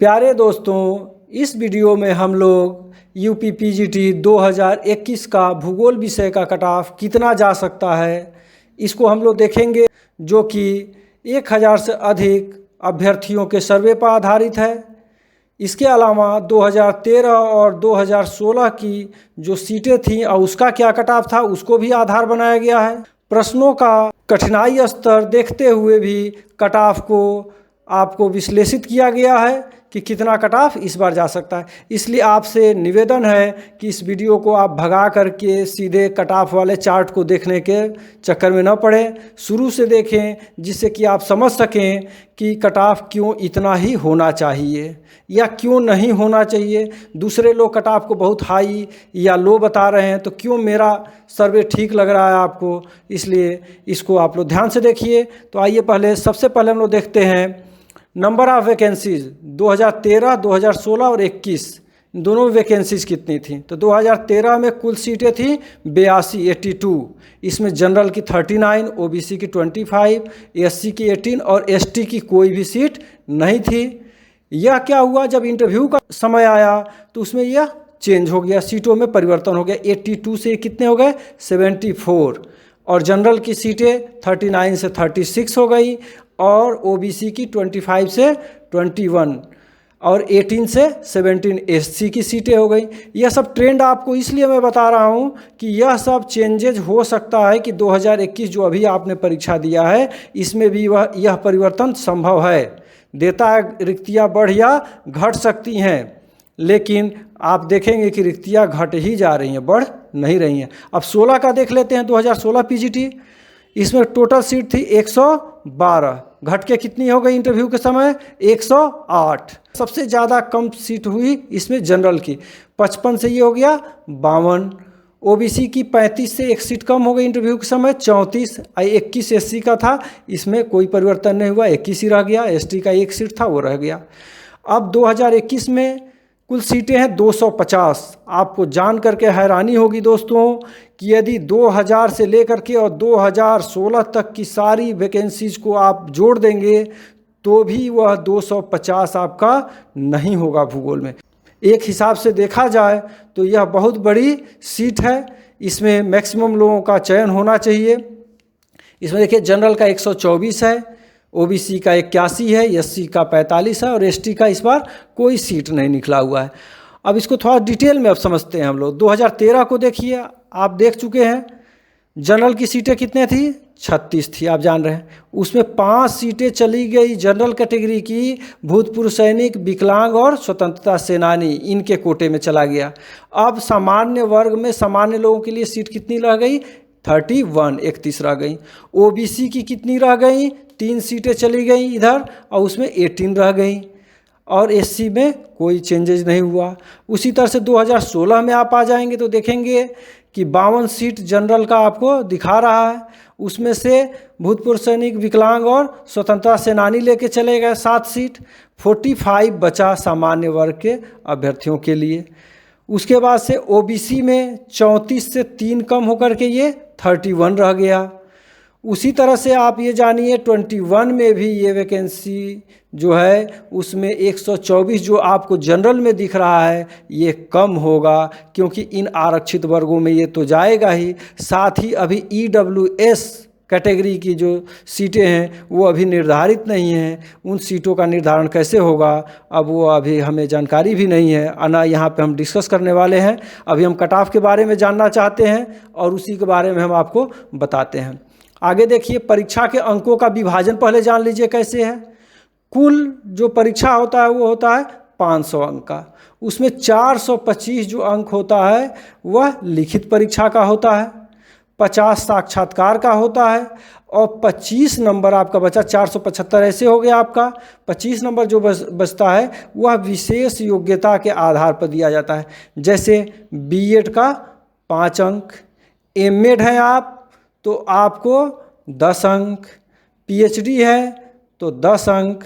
प्यारे दोस्तों, इस वीडियो में हम लोग यूपी पीजीटी 2021 का भूगोल विषय का कट ऑफ कितना जा सकता है इसको हम लोग देखेंगे, जो कि 1000 से अधिक अभ्यर्थियों के सर्वे पर आधारित है। इसके अलावा 2013 और 2016 की जो सीटें थीं और उसका क्या कट ऑफ था उसको भी आधार बनाया गया है। प्रश्नों का कठिनाई स्तर देखते हुए भी कट ऑफ को आपको विश्लेषित किया गया है कि कितना कट ऑफ इस बार जा सकता है। इसलिए आपसे निवेदन है कि इस वीडियो को आप भगा करके सीधे कट ऑफ वाले चार्ट को देखने के चक्कर में न पड़े, शुरू से देखें, जिससे कि आप समझ सकें कि कट ऑफ क्यों इतना ही होना चाहिए या क्यों नहीं होना चाहिए। दूसरे लोग कट ऑफ को बहुत हाई या लो बता रहे हैं, तो क्यों मेरा सर्वे ठीक लग रहा है आपको, इसलिए इसको आप लोग ध्यान से देखिए। तो आइए सबसे पहले हम लोग देखते हैं नंबर ऑफ़ वैकेंसीज़ 2013, 2016 और 21 दोनों वैकेंसीज़ कितनी थी। तो 2013 में कुल सीटें थी 82। इसमें जनरल की 39, ओबीसी की 25, एससी की 18 और एसटी की कोई भी सीट नहीं थी। यह क्या हुआ, जब इंटरव्यू का समय आया तो उसमें यह चेंज हो गया, सीटों में परिवर्तन हो गया। 82 से कितने हो गए, 74, और जनरल की सीटें 39 से 36 हो गई, और ओबीसी की 25 से 21 और 18 से 17 एससी की सीटें हो गई। यह सब ट्रेंड आपको इसलिए मैं बता रहा हूं कि यह सब चेंजेज हो सकता है कि 2021 जो अभी आपने परीक्षा दिया है इसमें भी यह परिवर्तन संभव है। देता है रिक्तियां बढ़ या घट सकती हैं, लेकिन आप देखेंगे कि रिक्तियां घट ही जा रही हैं, बढ़ नहीं रही हैं। अब 16 का देख लेते हैं, 2016 पीजीटी। इसमें टोटल सीट थी 112, घट के कितनी हो गई इंटरव्यू के समय, 108। सबसे ज़्यादा कम सीट हुई इसमें जनरल की, 55 से ये हो गया 52। ओबीसी की 35 से एक सीट कम हो गई इंटरव्यू के समय, 34। 21 एससी का था, इसमें कोई परिवर्तन नहीं हुआ, 21 ही रह गया। एसटी का एक सीट था वो रह गया। अब 2021 में कुल सीटें हैं 250। आपको जान करके हैरानी होगी दोस्तों कि यदि 2000 से लेकर के और 2016 तक की सारी वैकेंसीज को आप जोड़ देंगे तो भी वह 250 आपका नहीं होगा भूगोल में। एक हिसाब से देखा जाए तो यह बहुत बड़ी सीट है, इसमें मैक्सिमम लोगों का चयन होना चाहिए। इसमें देखिए जनरल का 124 है, ओबीसी का 81 है, एससी का 45 है और एसटी का इस बार कोई सीट नहीं निकला हुआ है। अब इसको थोड़ा डिटेल में अब समझते हैं हम लोग। 2013 को देखिए, आप देख चुके हैं जनरल की सीटें कितने थी, 36 थी, आप जान रहे हैं। उसमें 5 सीटें चली गई जनरल कैटेगरी की, भूतपूर्व सैनिक, विकलांग और स्वतंत्रता सेनानी, इनके कोटे में चला गया। अब सामान्य वर्ग में सामान्य लोगों के लिए सीट कितनी रह गई, 31, 31 रह गई। ओबीसी की कितनी रह गई, 3 सीटें चली गई इधर और उसमें 18 रह गई, और एससी में कोई चेंजेज नहीं हुआ। उसी तरह से 2016 में आप आ जाएंगे तो देखेंगे कि 52 सीट जनरल का आपको दिखा रहा है। उसमें से भूतपूर्व सैनिक, विकलांग और स्वतंत्रता सेनानी लेके चले गए 7 सीट। 45 बचा सामान्य वर्ग के अभ्यर्थियों के लिए। उसके बाद से ओबीसी में 34 से 3 कम होकर के ये 31 रह गया। उसी तरह से आप ये जानिए 21 में भी ये वैकेंसी जो है उसमें 124 जो आपको जनरल में दिख रहा है ये कम होगा, क्योंकि इन आरक्षित वर्गों में ये तो जाएगा ही, साथ ही अभी ईडब्ल्यूएस कैटेगरी की जो सीटें हैं वो अभी निर्धारित नहीं हैं। उन सीटों का निर्धारण कैसे होगा अब वो अभी हमें जानकारी भी नहीं है, अना यहाँ पे हम डिस्कस करने वाले हैं। अभी हम कट ऑफ के बारे में जानना चाहते हैं और उसी के बारे में हम आपको बताते हैं। आगे देखिए, परीक्षा के अंकों का विभाजन पहले जान लीजिए कैसे है। कुल जो परीक्षा होता है वो होता है 500 अंक का। उसमें 425 जो अंक होता है वह लिखित परीक्षा का होता है, 50 साक्षात्कार का होता है और 25 नंबर आपका बचा, 475 ऐसे हो गया आपका। 25 नंबर जो बचता है वह विशेष योग्यता के आधार पर दिया जाता है। जैसे बीएड का 5 अंक, एमएड है आप तो आपको 10 अंक, पीएचडी है तो 10 अंक,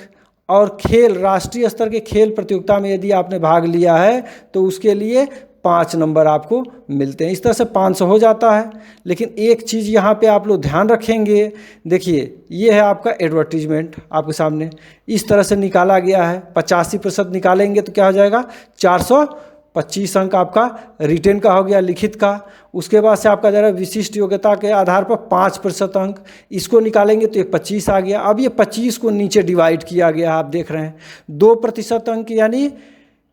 और खेल, राष्ट्रीय स्तर के खेल प्रतियोगिता में यदि आपने भाग लिया है तो उसके लिए 5 नंबर आपको मिलते हैं। इस तरह से 500 हो जाता है। लेकिन एक चीज़ यहाँ पे आप लोग ध्यान रखेंगे, देखिए ये है आपका एडवर्टीजमेंट आपके सामने, इस तरह से निकाला गया है। 85% निकालेंगे तो क्या हो जाएगा, 425 अंक आपका रिटेन का हो गया, लिखित का। उसके बाद से आपका जरा विशिष्ट योग्यता के आधार पर 5% अंक, इसको निकालेंगे तो ये 25 आ गया। अब ये 25 को नीचे डिवाइड किया गया, आप देख रहे हैं 2% अंक, यानी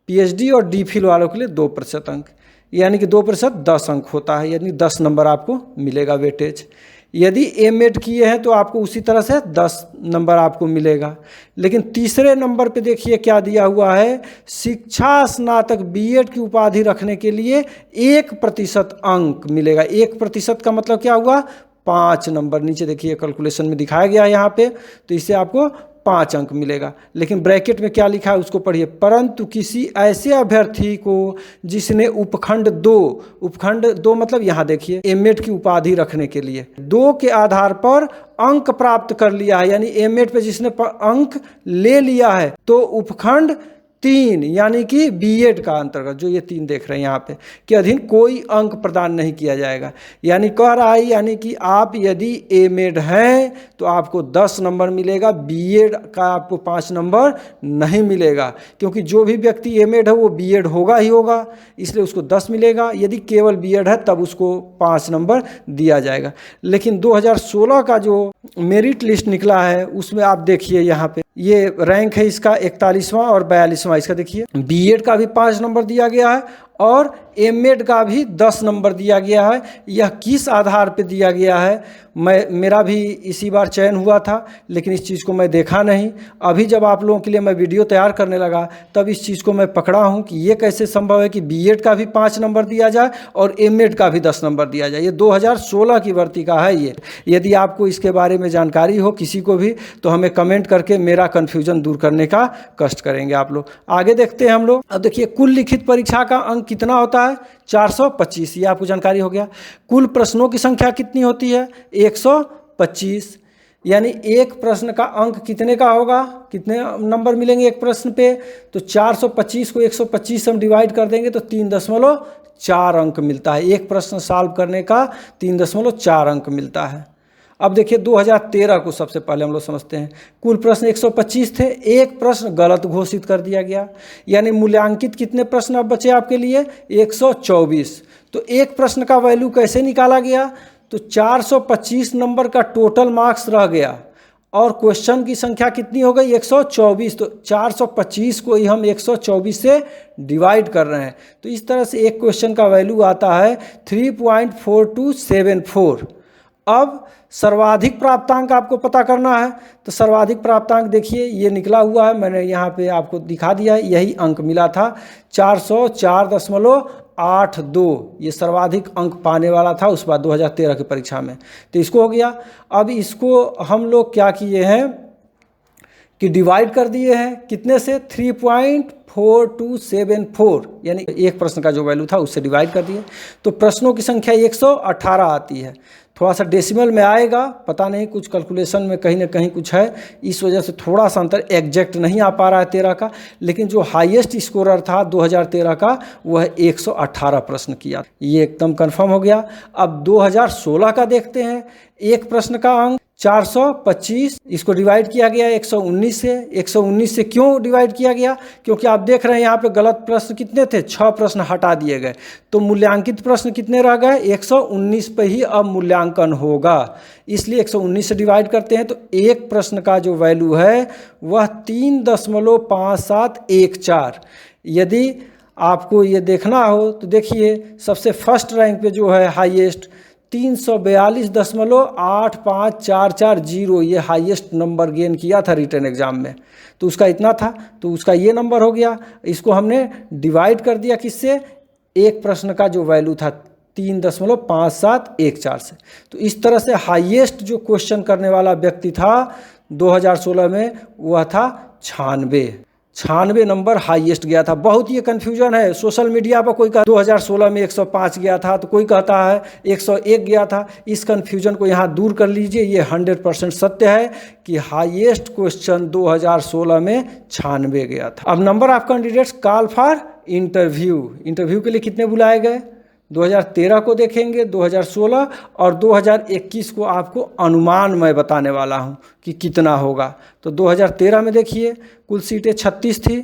पीएचडी और डीफिल वालों के लिए 2% अंक, यानी कि 2% 10 अंक होता है, यानी 10 नंबर आपको मिलेगा वेटेज। यदि एमएड किए हैं तो आपको उसी तरह से 10 नंबर आपको मिलेगा। लेकिन तीसरे नंबर पे देखिए क्या दिया हुआ है, शिक्षा स्नातक बीएड की उपाधि रखने के लिए 1% अंक मिलेगा। 1% का मतलब क्या हुआ, 5 नंबर। नीचे देखिए कैलकुलेशन में दिखाया गया है यहाँ पे, तो इससे आपको 5 अंक मिलेगा। लेकिन ब्रैकेट में क्या लिखा है उसको पढ़िए, परंतु किसी ऐसे अभ्यर्थी को जिसने उपखंड 2 मतलब यहाँ देखिए एमएड की उपाधि रखने के लिए 2 के आधार पर अंक प्राप्त कर लिया है, यानी एमएड पे जिसने अंक ले लिया है, तो उपखंड 3 यानी कि बीएड का अंतर्गत जो ये 3 देख रहे हैं यहाँ पे के अधीन कोई अंक प्रदान नहीं किया जाएगा। यानी कह रहा है, यानी कि आप यदि एमएड हैं तो आपको 10 नंबर मिलेगा, बीएड का आपको 5 नंबर नहीं मिलेगा, क्योंकि जो भी व्यक्ति एमएड है वो बीएड होगा ही होगा, इसलिए उसको 10 मिलेगा। यदि केवल बीएड है तब उसको 5 नंबर दिया जाएगा। लेकिन 2016 का जो मेरिट लिस्ट निकला है उसमें आप देखिए यहाँ पे ये रैंक है इसका 41वां और 42वां। इसका देखिए बीएड का भी 5 नंबर दिया गया है और एमएड का भी 10 नंबर दिया गया है। यह किस आधार पे दिया गया है, मेरा भी इसी बार चयन हुआ था, लेकिन इस चीज़ को मैं देखा नहीं। अभी जब आप लोगों के लिए मैं वीडियो तैयार करने लगा तब इस चीज़ को मैं पकड़ा हूँ कि ये कैसे संभव है कि बीएड का भी 5 नंबर दिया जाए और एमएड का भी 10 नंबर दिया जाए। ये 2016 की भर्ती का है ये। यदि आपको इसके बारे में जानकारी हो किसी को भी तो हमें कमेंट करके मेरा कन्फ्यूजन दूर करने का कष्ट करेंगे आप लोग। आगे देखते हैं हम लोग। अब देखिए कुल लिखित परीक्षा का अंक कितना होता है, 425, ये आपको जानकारी हो गया। कुल प्रश्नों की संख्या कितनी होती है, 125, यानी एक प्रश्न का अंक कितने का होगा, कितने नंबर मिलेंगे एक प्रश्न पे, तो 425 को 125 से हम डिवाइड कर देंगे तो 3.4 अंक मिलता है। एक प्रश्न सॉल्व करने का 3.4 अंक मिलता है। अब देखिए 2013 को सबसे पहले हम लोग समझते हैं। कुल प्रश्न 125 थे, एक प्रश्न गलत घोषित कर दिया गया, यानी मूल्यांकित कितने प्रश्न अब बचे आपके लिए, 124। तो एक प्रश्न का वैल्यू कैसे निकाला गया, तो 425 नंबर का टोटल मार्क्स रह गया और क्वेश्चन की संख्या कितनी हो गई, 124। तो 425 को ही हम 124 से डिवाइड कर रहे हैं। तो इस तरह से एक क्वेश्चन का वैल्यू आता है 3.4274। अब सर्वाधिक प्राप्तांक आपको पता करना है, तो सर्वाधिक प्राप्तांक देखिए ये निकला हुआ है, मैंने यहाँ पे आपको दिखा दिया है, यही अंक मिला था 404.82, ये सर्वाधिक अंक पाने वाला था उस बार 2013 की परीक्षा में। तो इसको हो गया। अब इसको हम लोग क्या किए हैं कि डिवाइड कर दिए हैं कितने से, 3.4274, यानी एक प्रश्न का जो वैल्यू था उससे डिवाइड कर दिए, तो प्रश्नों की संख्या 118 आती है। थोड़ा सा डेसिमल में आएगा, पता नहीं कुछ कैलकुलेशन में कहीं ना कहीं कुछ है, इस वजह से थोड़ा सा अंतर एग्जैक्ट नहीं आ पा रहा है 13 का। लेकिन जो हाईएस्ट स्कोरर था 2013 का वह 118 प्रश्न किया, ये एकदम कंफर्म हो गया। अब 2016 का देखते हैं। एक प्रश्न का अंक 425, इसको डिवाइड किया गया 119 से। 119 से क्यों डिवाइड किया गया, क्योंकि आप देख रहे हैं यहाँ पे गलत प्रश्न कितने थे, 6 प्रश्न हटा दिए गए, तो मूल्यांकित प्रश्न कितने रह गए, 119 पे ही अब मूल्यांकन होगा, इसलिए 119 से डिवाइड करते हैं। तो एक प्रश्न का जो वैल्यू है वह 3.5714। यदि आपको ये देखना हो तो देखिए सबसे फर्स्ट रैंक पे जो है हाईएस्ट 342.85440, ये हाईएस्ट नंबर गेन किया था रिटन एग्जाम में, तो उसका इतना था, तो उसका ये नंबर हो गया। इसको हमने डिवाइड कर दिया किससे, एक प्रश्न का जो वैल्यू था 3.5714 से। तो इस तरह से हाईएस्ट जो क्वेश्चन करने वाला व्यक्ति था 2016 में वह था 96 नंबर हाईएस्ट गया था। बहुत ये कन्फ्यूजन है सोशल मीडिया पर, कोई कहता 2016 में 105 गया था, तो कोई कहता है 101 गया था। इस कन्फ्यूजन को यहाँ दूर कर लीजिए, ये 100% सत्य है कि हाईएस्ट क्वेश्चन 2016 में 96 गया था। अब number of candidates call for interview के लिए कितने बुलाए गए? 2013 को देखेंगे, 2016 और 2021 को आपको अनुमान मैं बताने वाला हूं कि कितना होगा। तो 2013 में देखिए कुल सीटें 36 थी,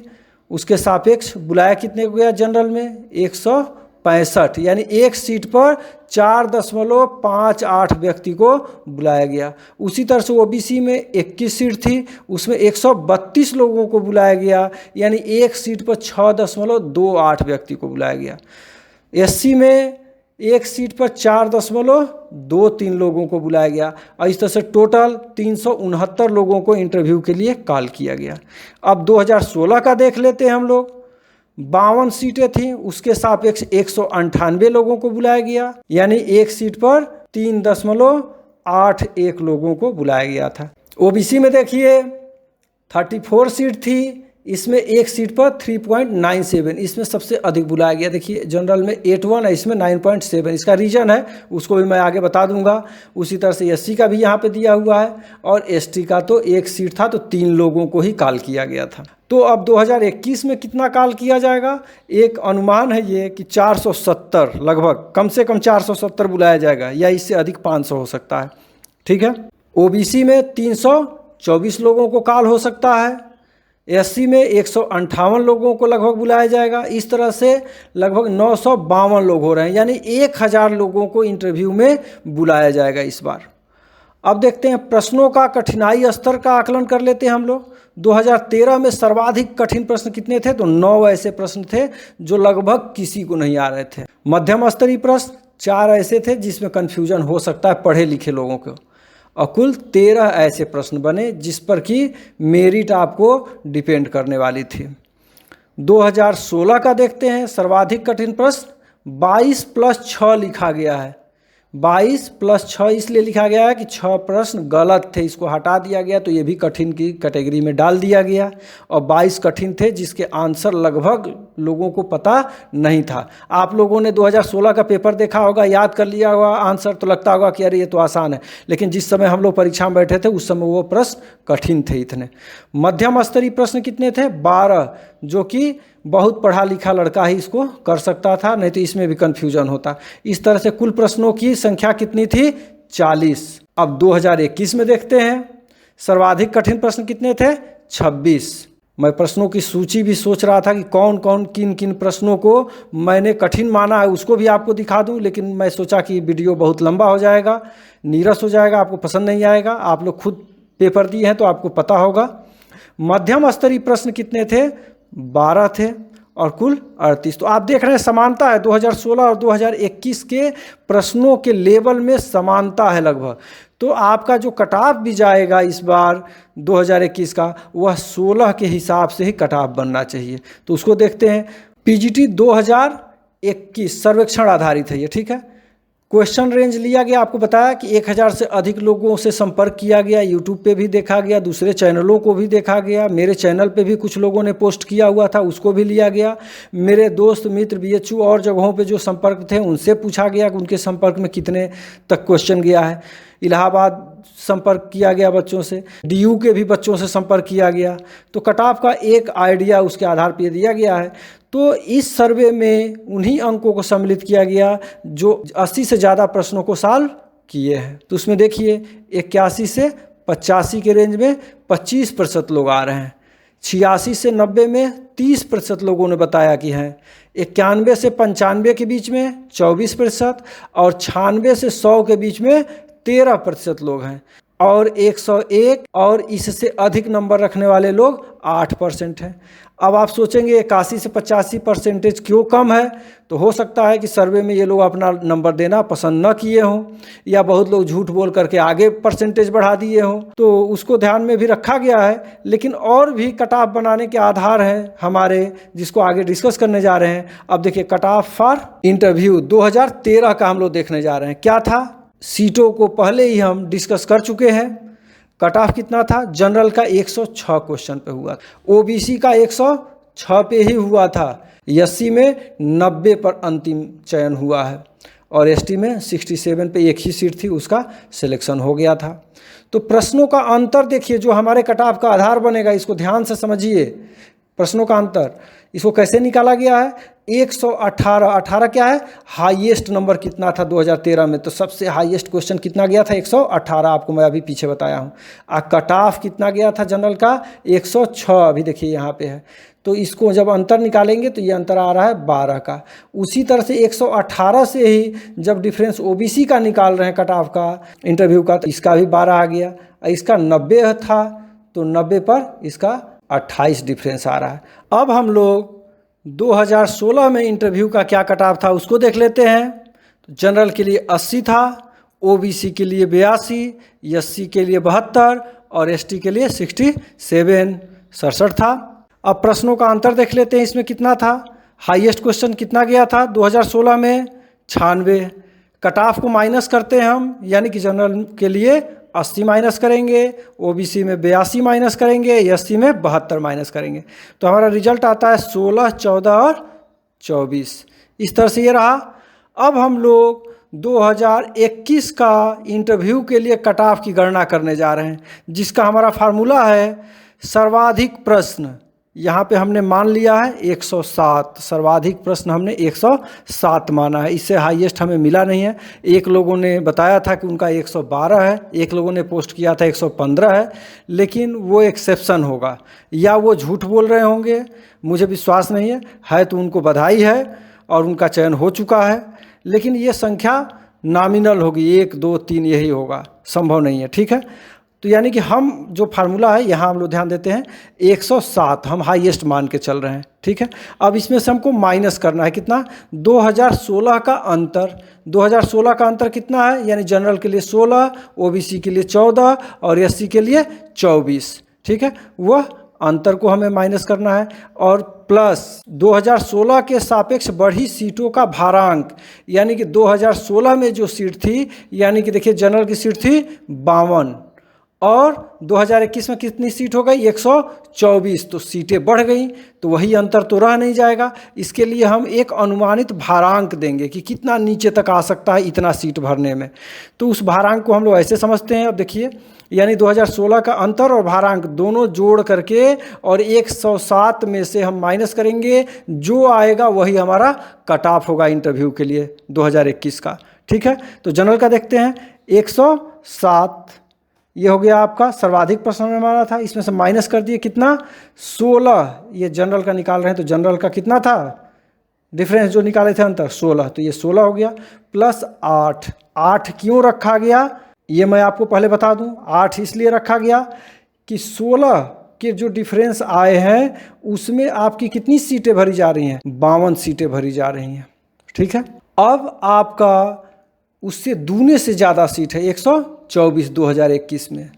उसके सापेक्ष बुलाया कितने को गया जनरल में? 165, यानी एक सीट पर 4.58 व्यक्ति को बुलाया गया। उसी तरह से ओबीसी में 21 सीट थी, उसमें 132 लोगों को बुलाया गया, यानी एक सीट पर 6.28 व्यक्ति को बुलाया गया। एससी में एक सीट पर 4.23 लोगों को बुलाया गया और इस तरह से टोटल 369 लोगों को इंटरव्यू के लिए कॉल किया गया। अब 2016 का देख लेते हैं हम लोग। 52 सीटें थीं, उसके सापेक्ष 198 लोगों को बुलाया गया, यानी एक सीट पर 3.81 लोगों को बुलाया गया था। ओबीसी में देखिए 34 सीट थी, इसमें एक सीट पर 3.97, इसमें सबसे अधिक बुलाया गया। देखिए जनरल में 81 है, इसमें 9.7। इसका रीज़न है उसको भी मैं आगे बता दूंगा। उसी तरह से एससी का भी यहाँ पे दिया हुआ है और एसटी का तो एक सीट था, तो 3 लोगों को ही कॉल किया गया था। तो अब 2021 में कितना कॉल किया जाएगा? एक अनुमान है ये कि 470 लगभग, कम से कम 470 बुलाया जाएगा, या इससे अधिक 500 हो सकता है। ठीक है। ओबीसी में 324 लोगों को कॉल हो सकता है, एससी में 158 लोगों को लगभग बुलाया जाएगा। इस तरह से लगभग 952 लोग हो रहे हैं, यानी 1000 लोगों को इंटरव्यू में बुलाया जाएगा इस बार। अब देखते हैं प्रश्नों का कठिनाई स्तर का आकलन कर लेते हैं हम लोग। 2013 में सर्वाधिक कठिन प्रश्न कितने थे? तो 9 ऐसे प्रश्न थे जो लगभग किसी को नहीं आ रहे थे। मध्यम स्तरीय प्रश्न 4 ऐसे थे जिसमें कन्फ्यूजन हो सकता है पढ़े लिखे लोगों को, और कुल 13 ऐसे प्रश्न बने जिस पर कि मेरिट आपको डिपेंड करने वाली थी। 2016 का देखते हैं। सर्वाधिक कठिन प्रश्न 22+6 लिखा गया है। 22+6 इसलिए लिखा गया है कि 6 प्रश्न गलत थे, इसको हटा दिया गया, तो ये भी कठिन की कैटेगरी में डाल दिया गया। और 22 कठिन थे जिसके आंसर लगभग लोगों को पता नहीं था। आप लोगों ने 2016 का पेपर देखा होगा, याद कर लिया होगा आंसर, तो लगता होगा कि अरे ये तो आसान है, लेकिन जिस समय हम लोग परीक्षा में बैठे थे उस समय वो प्रश्न कठिन थे इतने। मध्यम स्तरीय प्रश्न कितने थे? 12, जो कि बहुत पढ़ा लिखा लड़का ही इसको कर सकता था, नहीं तो इसमें भी कन्फ्यूजन होता। इस तरह से कुल प्रश्नों की संख्या कितनी थी? 40। अब 2021 में देखते हैं। सर्वाधिक कठिन प्रश्न कितने थे? 26। मैं प्रश्नों की सूची भी सोच रहा था कि कौन कौन किन किन प्रश्नों को मैंने कठिन माना है उसको भी आपको दिखा दूं, लेकिन मैं सोचा कि वीडियो बहुत लंबा हो जाएगा, नीरस हो जाएगा, आपको पसंद नहीं आएगा। आप लोग खुद पेपर दिए हैं तो आपको पता होगा। मध्यम स्तरीय प्रश्न कितने थे? 12 थे और कुल 38। तो आप देख रहे हैं समानता है, 2016 और 2021 के प्रश्नों के लेवल में समानता है लगभग। तो आपका जो कट ऑफ भी जाएगा इस बार 2021 का, वह 16 के हिसाब से ही कट ऑफ बनना चाहिए। तो उसको देखते हैं। पीजीटी 2021 सर्वेक्षण आधारित है ये, ठीक है। क्वेश्चन रेंज लिया गया, आपको बताया कि 1000 से अधिक लोगों से संपर्क किया गया। यूट्यूब पे भी देखा गया, दूसरे चैनलों को भी देखा गया, मेरे चैनल पे भी कुछ लोगों ने पोस्ट किया हुआ था उसको भी लिया गया। मेरे दोस्त मित्र बीएचयू और जगहों पे जो संपर्क थे उनसे पूछा गया कि उनके संपर्क में कितने तक क्वेश्चन गया है। इलाहाबाद संपर्क किया गया बच्चों से, डीयू के भी बच्चों से संपर्क किया गया। तो कट ऑफ का एक आइडिया उसके आधार पर दिया गया है। तो इस सर्वे में उन्हीं अंकों को सम्मिलित किया गया जो 80 से ज़्यादा प्रश्नों को सॉल्व किए हैं। तो उसमें देखिए 81 से 85 के रेंज में 25% लोग आ रहे हैं, 86 से 90 में 30% लोगों ने बताया कि हैं, 91 से 95 के बीच में 24% और 96 से 100 के बीच में 13% लोग हैं, और 101 और इससे अधिक नंबर रखने वाले लोग 8% हैं। अब आप सोचेंगे 81 से 85% क्यों कम है? तो हो सकता है कि सर्वे में ये लोग अपना नंबर देना पसंद न किए हों, या बहुत लोग झूठ बोल करके आगे परसेंटेज बढ़ा दिए हों, तो उसको ध्यान में भी रखा गया है। लेकिन और भी कट ऑफ बनाने के आधार हैं हमारे, जिसको आगे डिस्कस करने जा रहे हैं। अब देखिए कट ऑफ फॉर इंटरव्यू 2013 का हम लोग देखने जा रहे हैं। क्या था? सीटों को पहले ही हम डिस्कस कर चुके हैं। कट ऑफ कितना था? जनरल का 106 क्वेश्चन पे हुआ, ओबीसी का 106 पे ही हुआ था, एससी में 90 पर अंतिम चयन हुआ है, और एसटी में 67 पे एक ही सीट थी, उसका सिलेक्शन हो गया था। तो प्रश्नों का अंतर देखिए जो हमारे कट ऑफ का आधार बनेगा, इसको ध्यान से समझिए। प्रश्नों का अंतर, इसको कैसे निकाला गया है? 118, 18 क्या है? हाईएस्ट नंबर कितना था 2013 में? तो सबसे हाईएस्ट क्वेश्चन कितना गया था? 118, आपको मैं अभी पीछे बताया हूँ। कट ऑफ कितना गया था जनरल का? 106, अभी देखिए यहाँ पे है। तो इसको जब अंतर निकालेंगे तो ये अंतर आ रहा है 12 का। उसी तरह से 118 से ही जब डिफरेंस ओबीसी का निकाल रहे हैं कट ऑफ का इंटरव्यू का, तो इसका भी 12 आ गया। इसका 90 था तो 90 पर इसका 28 डिफरेंस आ रहा है। अब हम लोग 2016 में इंटरव्यू का क्या कट ऑफ था उसको देख लेते हैं। तो जनरल के लिए 80 था, ओबीसी के लिए 82, एससी के लिए 72 और एसटी के लिए 67 था। अब प्रश्नों का अंतर देख लेते हैं, इसमें कितना था? हाईएस्ट क्वेश्चन कितना गया था 2016 में? 96। कट ऑफ को माइनस करते हैं हम, यानी कि जनरल के लिए 80 माइनस करेंगे, ओबीसी में 82 माइनस करेंगे, एससी में 72 माइनस करेंगे, तो हमारा रिजल्ट आता है 16, 14 और 24। इस तरह से ये रहा। अब हम लोग 2021 का इंटरव्यू के लिए कट ऑफ की गणना करने जा रहे हैं, जिसका हमारा फार्मूला है सर्वाधिक प्रश्न। यहाँ पे हमने मान लिया है 107, सर्वाधिक प्रश्न हमने 107 माना है, इससे हाईएस्ट हमें मिला नहीं है। एक लोगों ने बताया था कि उनका 112 है, एक लोगों ने पोस्ट किया था 115 है, लेकिन वो एक्सेप्शन होगा या वो झूठ बोल रहे होंगे, मुझे विश्वास नहीं है तो उनको बधाई है और उनका चयन हो चुका है, लेकिन ये संख्या नॉमिनल होगी, 1, 2, 3 यही होगा, संभव नहीं है। ठीक है, तो यानी कि हम जो फार्मूला है यहाँ हम लोग ध्यान देते हैं 107 हम हाईएस्ट मान के चल रहे हैं। ठीक है, अब इसमें से हमको माइनस करना है कितना? 2016 का अंतर। 2016 का अंतर कितना है? यानी जनरल के लिए 16, ओबीसी के लिए 14 और एससी के लिए 24। ठीक है, वह अंतर को हमें माइनस करना है और प्लस 2016 के सापेक्ष बढ़ी सीटों का भारांक, यानी कि 2016 में जो सीट थी, यानी कि देखिए जनरल की सीट थी 52 और 2021 में कितनी सीट हो गई? 124, तो सीटें बढ़ गई, तो वही अंतर तो रह नहीं जाएगा। इसके लिए हम एक अनुमानित भारांक देंगे कि कितना नीचे तक आ सकता है इतना सीट भरने में। तो उस भारांक को हम लोग ऐसे समझते हैं, अब देखिए, यानी 2016 का अंतर और भारांक दोनों जोड़ करके और 107 में से हम माइनस करेंगे, जो आएगा वही हमारा कट ऑफ होगा इंटरव्यू के लिए 2021 का। ठीक है, तो जनरल का देखते हैं 107, ये हो गया आपका सर्वाधिक प्रश्न में माना था, इसमें से माइनस कर दिए कितना? 16, ये जनरल का निकाल रहे हैं तो जनरल का कितना था डिफरेंस जो निकाले थे अंतर? 16, तो ये 16 हो गया प्लस 8। 8 क्यों रखा गया ये मैं आपको पहले बता दूं। 8 इसलिए रखा गया कि 16 के जो डिफरेंस आए हैं उसमें आपकी कितनी सीटें भरी जा रही हैं? 52 सीटें भरी जा रही हैं। ठीक है, अब आपका उससे दूने से ज़्यादा सीट है 124 2021 में,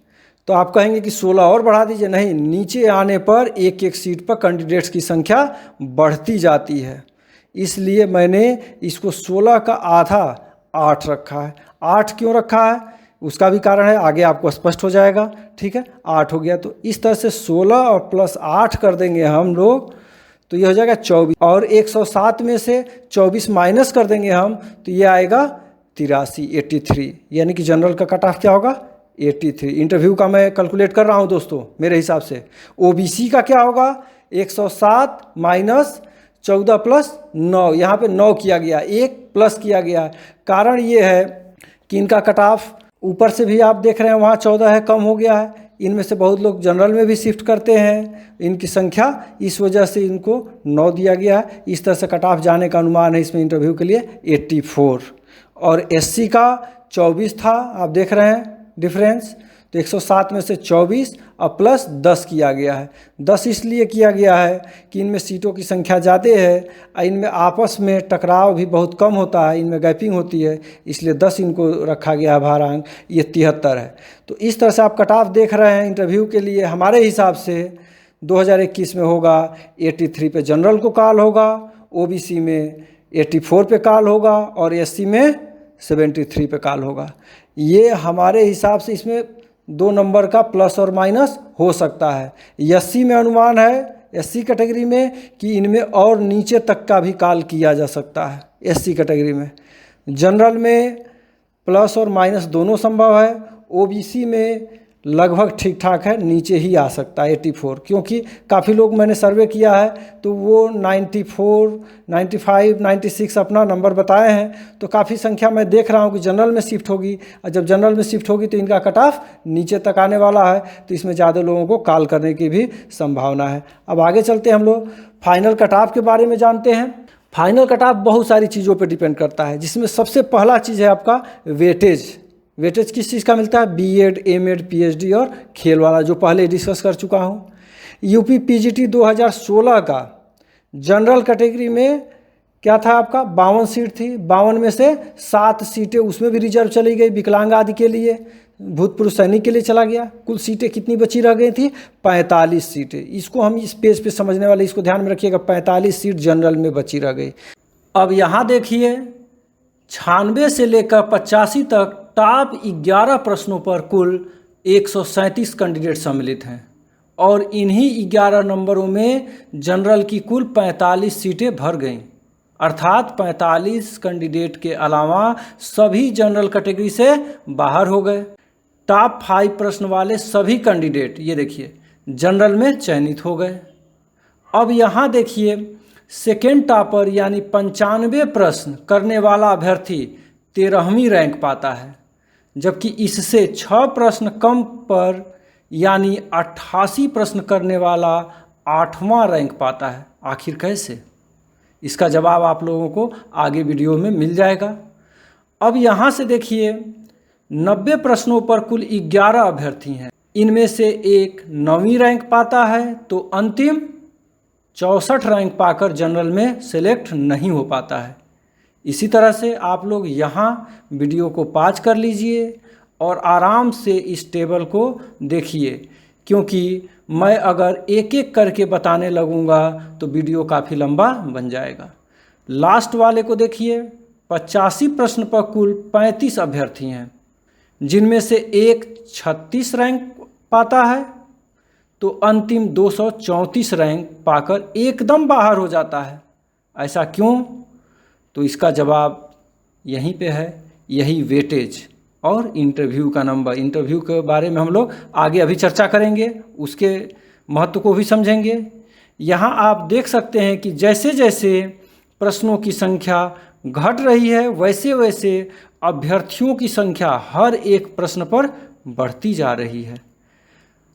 तो आप कहेंगे कि 16 और बढ़ा दीजिए। नहीं, नीचे आने पर एक एक सीट पर कैंडिडेट्स की संख्या बढ़ती जाती है, इसलिए मैंने इसको 16 का आधा 8 रखा है। 8 क्यों रखा है उसका भी कारण है, आगे आपको स्पष्ट हो जाएगा। ठीक है, 8 हो गया, तो इस तरह से 16 और प्लस 8 कर देंगे हम लोग, तो ये हो जाएगा 24 और 107 में से 24 माइनस कर देंगे हम, तो ये आएगा 83, यानी कि जनरल का कट ऑफ क्या होगा? 83। इंटरव्यू का मैं कैलकुलेट कर रहा हूँ दोस्तों मेरे हिसाब से। ओबीसी का क्या होगा? 107 माइनस 14 प्लस 9, यहाँ पे 9 किया गया, 1 प्लस किया गया। कारण ये है कि इनका कट ऑफ ऊपर से भी आप देख रहे हैं वहाँ 14 है, कम हो गया है। इनमें से बहुत लोग जनरल में भी शिफ्ट करते हैं, इनकी संख्या, इस वजह से इनको 9 दिया गया है। इस तरह से कट ऑफ जाने का अनुमान है इसमें इंटरव्यू के लिए 84 और एससी का 24 था, आप देख रहे हैं डिफरेंस। तो 107 में से 24 और प्लस 10 किया गया है। 10 इसलिए किया गया है कि इनमें सीटों की संख्या ज़्यादा है और इनमें आपस में टकराव भी बहुत कम होता है, इनमें गैपिंग होती है, इसलिए 10 इनको रखा गया है भारांक। ये 73 है। तो इस तरह से आप कट ऑफ देख रहे हैं इंटरव्यू के लिए। हमारे हिसाब से 2021 में होगा 83 पे जनरल को कॉल होगा, ओबीसी में 84 पे कॉल होगा और एससी में 73 पे कॉल होगा। ये हमारे हिसाब से इसमें 2 नंबर का प्लस और माइनस हो सकता है। एससी में अनुमान है, एससी कैटेगरी में, कि इनमें और नीचे तक का भी कॉल किया जा सकता है एससी कैटेगरी में। जनरल में प्लस और माइनस दोनों संभव है, ओबीसी में लगभग ठीक ठाक है, नीचे ही आ सकता है 84, क्योंकि काफ़ी लोग मैंने सर्वे किया है तो वो 94, 95, 96 अपना नंबर बताए हैं। तो काफ़ी संख्या मैं देख रहा हूँ कि जनरल में शिफ्ट होगी, और जब जनरल में शिफ्ट होगी तो इनका कट ऑफ नीचे तक आने वाला है, तो इसमें ज़्यादा लोगों को कॉल करने की भी संभावना है। अब आगे चलते हम लोग फाइनल कट ऑफ के बारे में जानते हैं। फाइनल कट ऑफ बहुत सारी चीज़ों पर डिपेंड करता है, जिसमें सबसे पहला चीज़ है आपका वेटेज। वेटेज किस चीज़ का मिलता है? बीएड, एमएड, पीएचडी और खेल वाला, जो पहले डिस्कस कर चुका हूँ। यूपी पीजीटी 2016 का जनरल कैटेगरी में क्या था आपका? 52 सीट थी। 52 में से 7 सीटें उसमें भी रिजर्व चली गई, विकलांग आदि के लिए, भूतपूर्व सैनिक के लिए चला गया। कुल सीटें कितनी बची रह गई थी? 45 सीटें। इसको हम इस पेज पे समझने वाले, इसको ध्यान में रखिएगा, 45 सीट जनरल में बची रह गई। अब यहाँ देखिए 96 से लेकर 85 तक टॉप 11 प्रश्नों पर कुल 137 कैंडिडेट सम्मिलित हैं, और इन्हीं 11 नंबरों में जनरल की कुल 45 सीटें भर गईं। अर्थात 45 कैंडिडेट के अलावा सभी जनरल कैटेगरी से बाहर हो गए। टॉप 5 प्रश्न वाले सभी कैंडिडेट ये देखिए जनरल में चयनित हो गए। अब यहाँ देखिए सेकेंड टॉपर यानी 95 प्रश्न करने वाला अभ्यर्थी 13वीं रैंक पाता है, जबकि इससे 6 प्रश्न कम पर यानी 88 प्रश्न करने वाला 8वां रैंक पाता है। आखिर कैसे? इसका जवाब आप लोगों को आगे वीडियो में मिल जाएगा। अब यहाँ से देखिए 90 प्रश्नों पर कुल 11 अभ्यर्थी हैं, इनमें से एक 9वीं रैंक पाता है, तो अंतिम 64 रैंक पाकर जनरल में सेलेक्ट नहीं हो पाता है। इसी तरह से आप लोग यहाँ वीडियो को पॉज कर लीजिए और आराम से इस टेबल को देखिए, क्योंकि मैं अगर एक एक करके बताने लगूँगा तो वीडियो काफ़ी लंबा बन जाएगा। लास्ट वाले को देखिए 85 प्रश्न पर कुल 35 अभ्यर्थी हैं, जिनमें से एक 36 रैंक पाता है, तो अंतिम 234 रैंक पाकर एकदम बाहर हो जाता है। ऐसा क्यों? तो इसका जवाब यहीं पे है, यही वेटेज और इंटरव्यू का नंबर। इंटरव्यू के बारे में हम लोग आगे अभी चर्चा करेंगे, उसके महत्व को भी समझेंगे। यहाँ आप देख सकते हैं कि जैसे जैसे प्रश्नों की संख्या घट रही है, वैसे वैसे अभ्यर्थियों की संख्या हर एक प्रश्न पर बढ़ती जा रही है।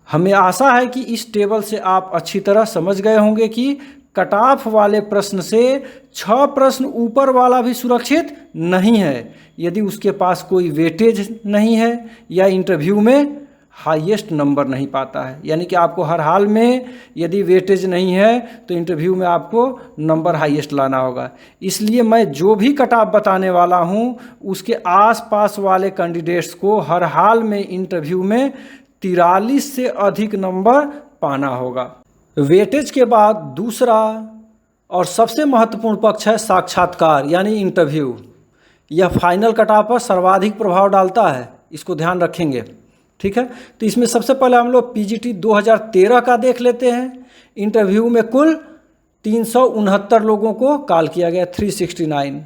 हमें आशा है कि इस टेबल से आप अच्छी तरह समझ गए होंगे कि कट ऑफ वाले प्रश्न से 6 प्रश्न ऊपर वाला भी सुरक्षित नहीं है, यदि उसके पास कोई वेटेज नहीं है या इंटरव्यू में हाईएस्ट नंबर नहीं पाता है। यानी कि आपको हर हाल में यदि वेटेज नहीं है तो इंटरव्यू में आपको नंबर हाईएस्ट लाना होगा। इसलिए मैं जो भी कट ऑफ बताने वाला हूँ उसके आसपास वाले कैंडिडेट्स को हर हाल में इंटरव्यू में 43 से अधिक नंबर पाना होगा। वेटेज के बाद दूसरा और सबसे महत्वपूर्ण पक्ष है साक्षात्कार यानी इंटरव्यू। यह फाइनल कट ऑफ पर सर्वाधिक प्रभाव डालता है, इसको ध्यान रखेंगे, ठीक है। तो इसमें सबसे पहले हम लोग पीजीटी 2013 का देख लेते हैं। इंटरव्यू में कुल 369 लोगों को कॉल किया गया, 369।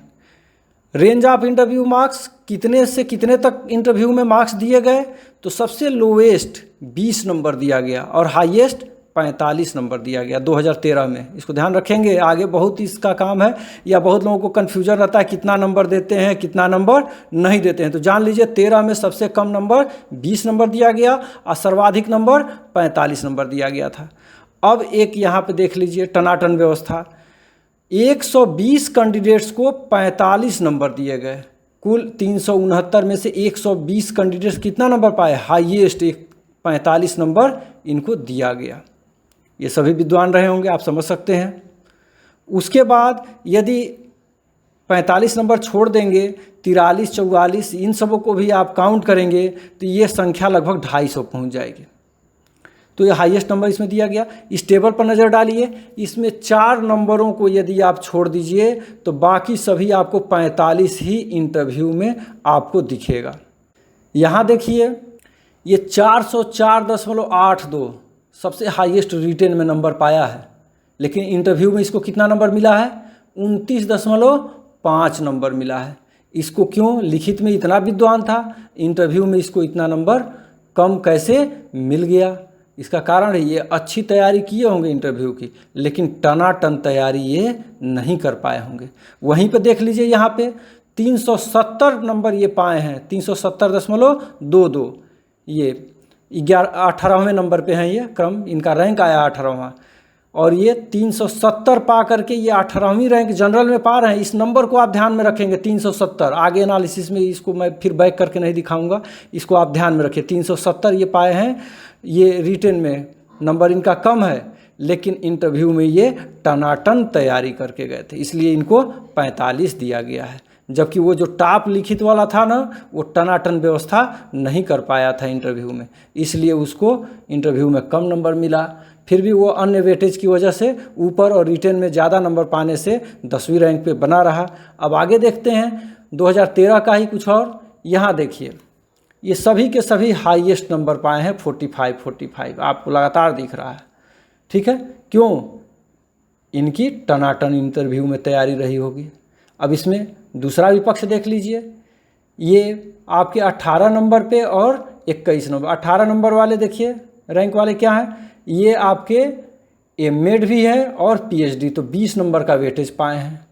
रेंज ऑफ इंटरव्यू मार्क्स कितने से कितने तक इंटरव्यू में मार्क्स दिए गए? तो सबसे लोवेस्ट 20 नंबर दिया गया और हाईएस्ट 45 नंबर दिया गया 2013 में। इसको ध्यान रखेंगे, आगे बहुत इसका काम है, या बहुत लोगों को कन्फ्यूजन रहता है कितना नंबर देते हैं कितना नंबर नहीं देते हैं। तो जान लीजिए 13 में सबसे कम नंबर 20 नंबर दिया गया और सर्वाधिक नंबर 45 नंबर दिया गया था। अब एक यहाँ पे देख लीजिए टनाटन व्यवस्था, 120 कैंडिडेट्स को 45 नंबर दिए गए। कुल 369 में से 120 कैंडिडेट्स कितना नंबर पाए? हाईएस्ट 45 नंबर इनको दिया गया। ये सभी विद्वान रहे होंगे, आप समझ सकते हैं। उसके बाद यदि 45 नंबर छोड़ देंगे, 43, 44 इन सबों को भी आप काउंट करेंगे तो ये संख्या लगभग 250 पहुंच जाएगी। तो ये हाईएस्ट नंबर इसमें दिया गया। इस टेबल पर नज़र डालिए, इसमें 4 नंबरों को यदि आप छोड़ दीजिए तो बाकी सभी आपको 45 ही इंटरव्यू में आपको दिखेगा। यहाँ देखिए ये 404.82 सबसे हाईएस्ट रिटेन में नंबर पाया है, लेकिन इंटरव्यू में इसको कितना नंबर मिला है? 29.5 नंबर मिला है। इसको क्यों? लिखित में इतना विद्वान था, इंटरव्यू में इसको इतना नंबर कम कैसे मिल गया? इसका कारण है ये अच्छी तैयारी किए होंगे इंटरव्यू की, लेकिन टनाटन तैयारी ये नहीं कर पाए होंगे। वहीं पे देख लीजिए, यहाँ पे 370 नंबर ये पाए हैं, 370.22। ये 18वें नंबर पे हैं, ये क्रम इनका रैंक आया 18वां, और ये 370 पा करके ये 18वीं रैंक जनरल में पा रहे हैं। इस नंबर को आप ध्यान में रखेंगे, 370। आगे एनालिसिस में इसको मैं फिर बैक करके नहीं दिखाऊंगा, इसको आप ध्यान में रखिए। 370 ये पाए हैं। ये रिटन में नंबर इनका कम है, लेकिन इंटरव्यू में ये टनाटन तैयारी करके गए थे, इसलिए इनको 45 दिया गया है। जबकि वो जो टॉप लिखित वाला था ना, वो टनाटन व्यवस्था नहीं कर पाया था इंटरव्यू में, इसलिए उसको इंटरव्यू में कम नंबर मिला। फिर भी वो अन्य वेटेज की वजह से ऊपर और रिटेन में ज़्यादा नंबर पाने से 10वीं रैंक पे बना रहा। अब आगे देखते हैं 2013 का ही कुछ और। यहाँ देखिए, ये सभी के सभी हाईएस्ट नंबर पाए हैं, 45 आपको लगातार दिख रहा है। ठीक है, क्यों? इनकी टनाटन इंटरव्यू में तैयारी रही होगी। अब इसमें दूसरा विपक्ष देख लीजिए, ये आपके 18 नंबर पे और 21 नंबर। 18 नंबर वाले देखिए रैंक वाले क्या हैं, ये आपके एमएड भी है और पीएचडी, तो 20 नंबर का वेटेज पाए हैं।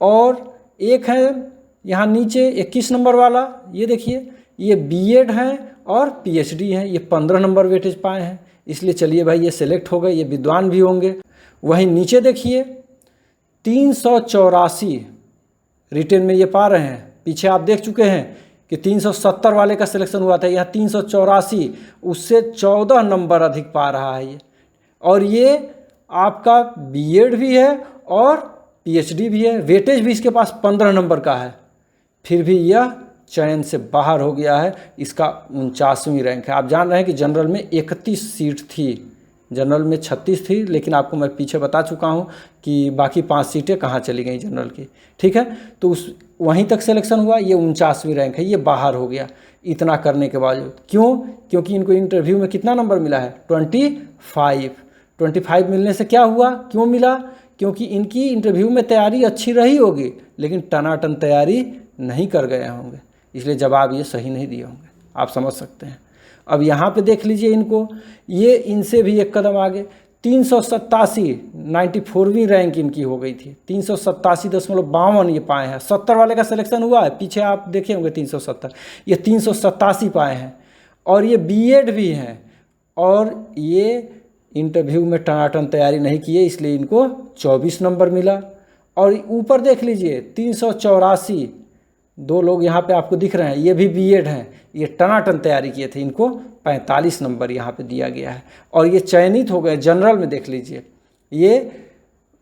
और एक है यहाँ नीचे 21 नंबर वाला, ये देखिए, ये बीएड है और पीएचडी है, ये 15 नंबर वेटेज पाए हैं। इसलिए चलिए भाई, ये सेलेक्ट हो गए, ये विद्वान भी होंगे। वहीं नीचे देखिए 384 रिटेन में ये पा रहे हैं। पीछे आप देख चुके हैं कि 370 वाले का सिलेक्शन हुआ था, यहाँ 384, उससे 14 नंबर अधिक पा रहा है ये। और ये आपका बीएड भी है और पीएचडी भी है, वेटेज भी इसके पास 15 नंबर का है, फिर भी यह चयन से बाहर हो गया है। इसका 49वीं रैंक है। आप जान रहे हैं कि जनरल में 31 सीट थी, जनरल में 36 थी, लेकिन आपको मैं पीछे बता चुका हूं कि बाकी 5 सीटें कहाँ चली गई जनरल की। ठीक है, तो उस वहीं तक सिलेक्शन हुआ, ये 49वीं रैंक है, ये बाहर हो गया इतना करने के बावजूद। क्यों? क्योंकि इनको इंटरव्यू में कितना नंबर मिला है? 25 मिलने से क्या हुआ, क्यों मिला? क्योंकि इनकी इंटरव्यू में तैयारी अच्छी रही होगी, लेकिन टनाटन तैयारी नहीं कर गए होंगे, इसलिए जवाब ये सही नहीं दिए होंगे। आप समझ सकते हैं। अब यहाँ पे देख लीजिए इनको, ये इनसे भी एक कदम आगे, 387 94वीं रैंक इनकी हो गई थी, 387.52 ये पाए हैं। 70 वाले का सिलेक्शन हुआ है, पीछे आप देखे होंगे 370, ये 387 पाए हैं। और ये बीएड भी हैं, और ये इंटरव्यू में टनाटन तैयारी नहीं किए, इसलिए इनको 24 नंबर मिला। और ऊपर देख लीजिए 384, 2 लोग यहाँ पे आपको दिख रहे हैं, ये भी बीएड हैं, ये टनाटन तैयारी किए थे, इनको 45 नंबर यहाँ पे दिया गया है। और ये चयनित हो गए जनरल में, देख लीजिए, ये